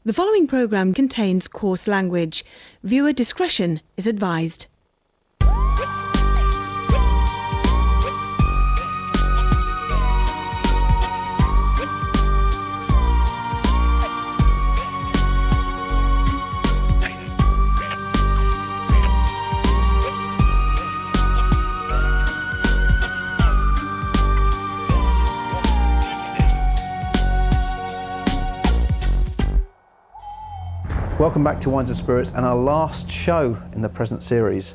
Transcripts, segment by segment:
The following programme contains coarse language. Viewer discretion is advised. Welcome back to Wines and Spirits and our last show in the present series,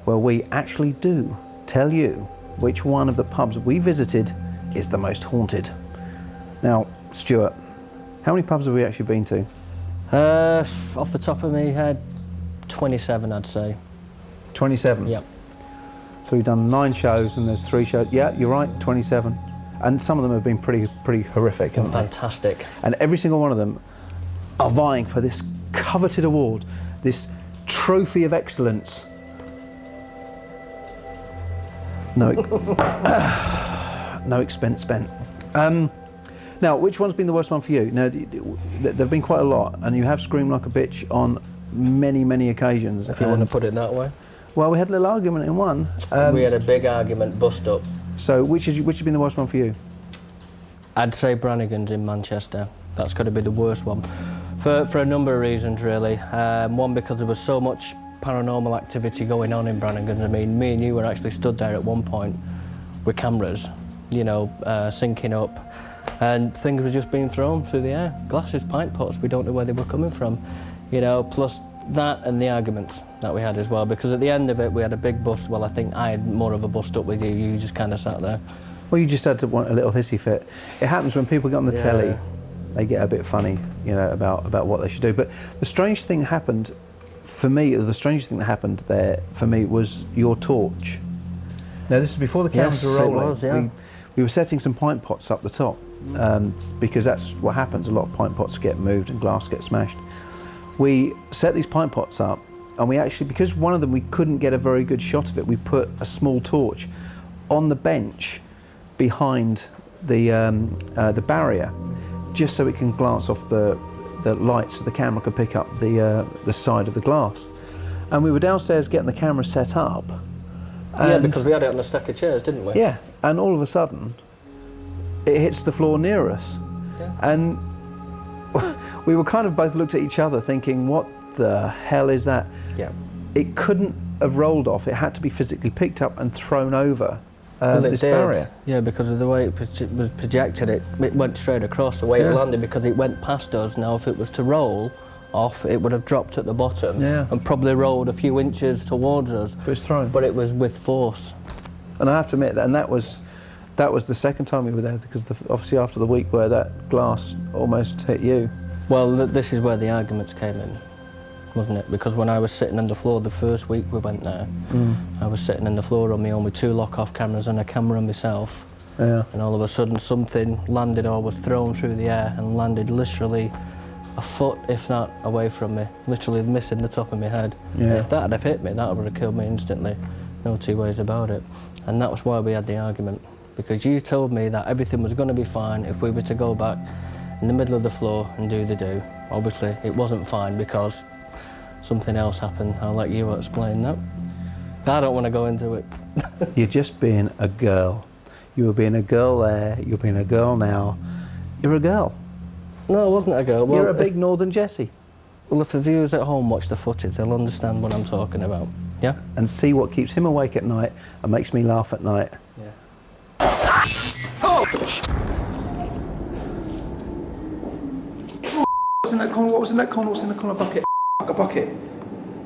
where we actually do tell you which one of the pubs we visited is the most haunted. Now, Stuart, how many pubs have we actually been to? Off the top of my head, 27 I'd say. 27? Yep. So we've done 9 shows and there's 3 shows. Yeah, you're right, 27. And some of them have been pretty horrific, haven't they? Fantastic. And every single one of them are vying for this coveted award, this trophy of excellence. No, no expense spent. Now, which one's been the worst one for you? Now, there've been quite a lot, and you have screamed like a bitch on many occasions. If you want to put it that way. Well, we had a little argument in one. We had a big argument, bust up. So, which has been the worst one for you? I'd say Brannigan's in Manchester. That's got to be the worst one. For a number of reasons, really. One, because there was so much paranormal activity going on in Brannigan's. I mean, me and you were actually stood there at one point with cameras, you know, syncing up, and things were just being thrown through the air. Glasses, pint pots, we don't know where they were coming from, you know, plus that and the arguments that we had as well, because at the end of it we had a big bust. Well, I think I had more of a bust up with you, you just kind of sat there. Well, you just had to want a little hissy fit. It happens when people get on the telly. They get a bit funny, you know, about what they should do. But the strange thing happened for me, the strangest thing that happened there for me was your torch. Now, this is before the cameras were rolling. It was, yeah. We were setting some pint pots up the top, because that's what happens. A lot of pint pots get moved and glass gets smashed. We set these pint pots up, and we actually, because one of them we couldn't get a very good shot of it, we put a small torch on the bench behind the barrier, just so it can glance off the lights so the camera could pick up the side of the glass. And we were downstairs getting the camera set up. Yeah, because we had it on a stack of chairs, didn't we? Yeah, and all of a sudden, it hits the floor near us. Yeah. And we were kind of both looked at each other thinking, what the hell is that? Yeah. It couldn't have rolled off, it had to be physically picked up and thrown over. This barrier. Yeah, because of the way it was projected, it went straight across the way it landed, because it went past us. Now, if it was to roll off, it would have dropped at the bottom and probably rolled a few inches towards us. But it was thrown. But it was with force. And I have to admit that, and that was the second time we were there, because obviously after the week where that glass almost hit you. Well, this is where the arguments came in, wasn't it? Because when I was sitting on the floor the first week we went there, I was sitting on the floor on my own with 2 lock-off cameras and a camera on myself. Yeah. And all of a sudden something landed or was thrown through the air and landed literally a foot, if not, away from me, literally missing the top of my head. Yeah. And if that had have hit me, that would have killed me instantly. No 2 ways about it. And that was why we had the argument, because you told me that everything was going to be fine if we were to go back in the middle of the floor and do the do. Obviously it wasn't fine because something else happened. I'll let you explain that. I don't want to go into it. You're just being a girl. You were being a girl there, you're being a girl now. You're a girl. No, I wasn't a girl. Well, you're a big Northern Jessie. Well, if the viewers at home watch the footage, they'll understand what I'm talking about. Yeah? And see what keeps him awake at night and makes me laugh at night. Yeah. Oh! What's in that corner? What was in that corner? What's in the corner bucket? A bucket.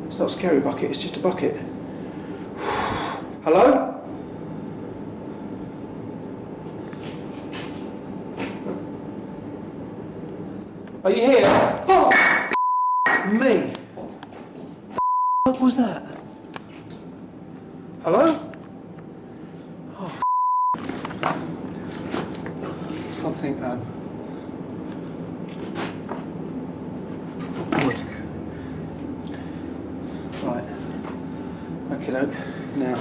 It's not a scary bucket, it's just a bucket. Hello? Are you here? Oh, me. What was that? Hello? Oh, something, wood. Right. Okay, doke. Now,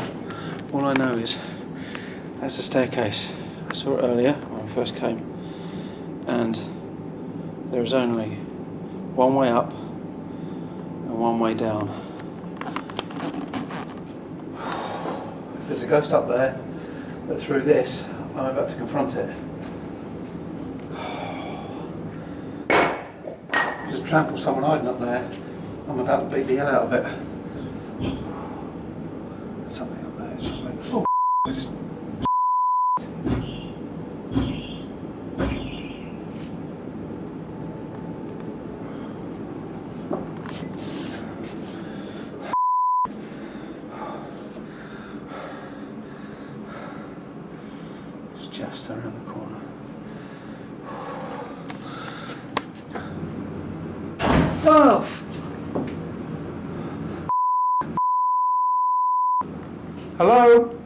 all I know is that's the staircase. I saw it earlier when I first came, and there is only one way up and one way down. If there's a ghost up there that threw this, I'm about to confront it. Just trample someone hiding up there. I'm about to beat the hell out of it. Something up there. It's just like, oh, it's just. It's just around the corner. Oh! Hello?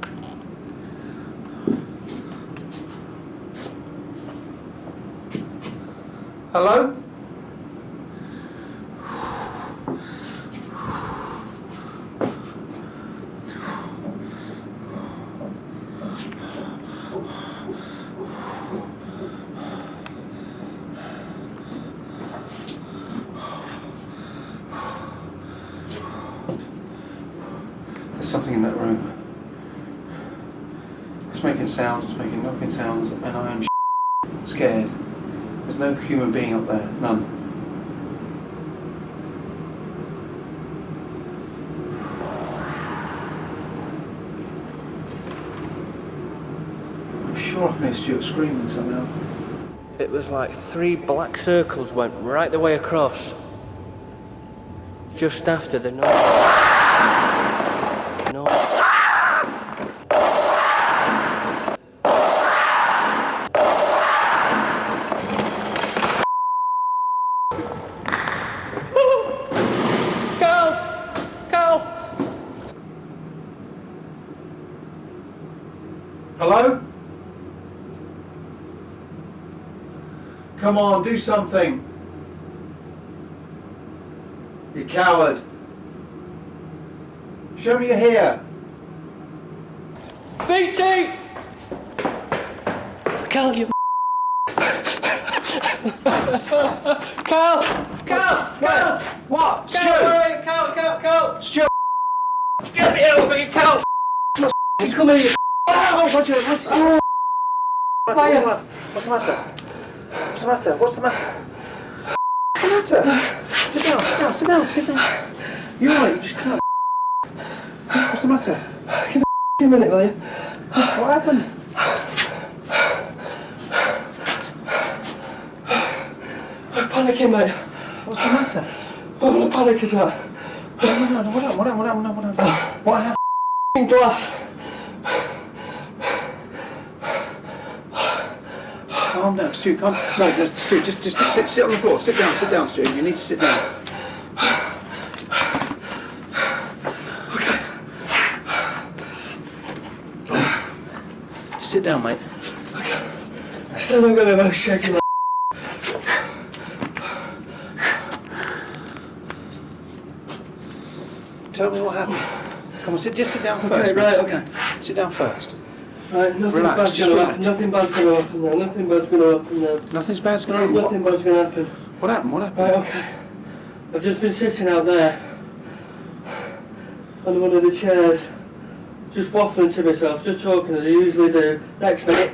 Hello? There's something in that room. It's making sounds, it's making knocking sounds, and I am scared. There's no human being up there, none. I'm sure I can hear Stuart screaming somehow. It was like 3 black circles went right the way across. Just after the noise. Hello? Come on, do something. You coward. Show me you're here. BT! Cal, you Cal! What? Cal! Cal! Stuart! Get me out of here, Cal! Come here, you Oh, Roger! Oh. What's the matter? What's the matter? What's the matter? What's the matter? Sit down. You're right, you just can't. What's the matter? Give me a minute, will you? What happened? I'm panicking, mate. What's the matter? I'm having a panic attack. What happened? Glass. Calm down, Stu. No, Stu, just sit on the floor. Sit down, Stu. You need to sit down. Okay. Just sit down, mate. Okay. I still don't get about shaking. Tell me what happened. Come on, just sit down Okay, first. right, mate. okay. Sit down first. Right, nothing Relax, bad's just gonna relax. happen. Nothing bad's gonna happen now. Nothing bad's gonna happen now. Nothing's bad's going to No, happen. nothing bad's gonna happen. What happened? What happened? Right, okay. I've just been sitting out there on one of the chairs, just waffling to myself, just talking as I usually do. Next minute.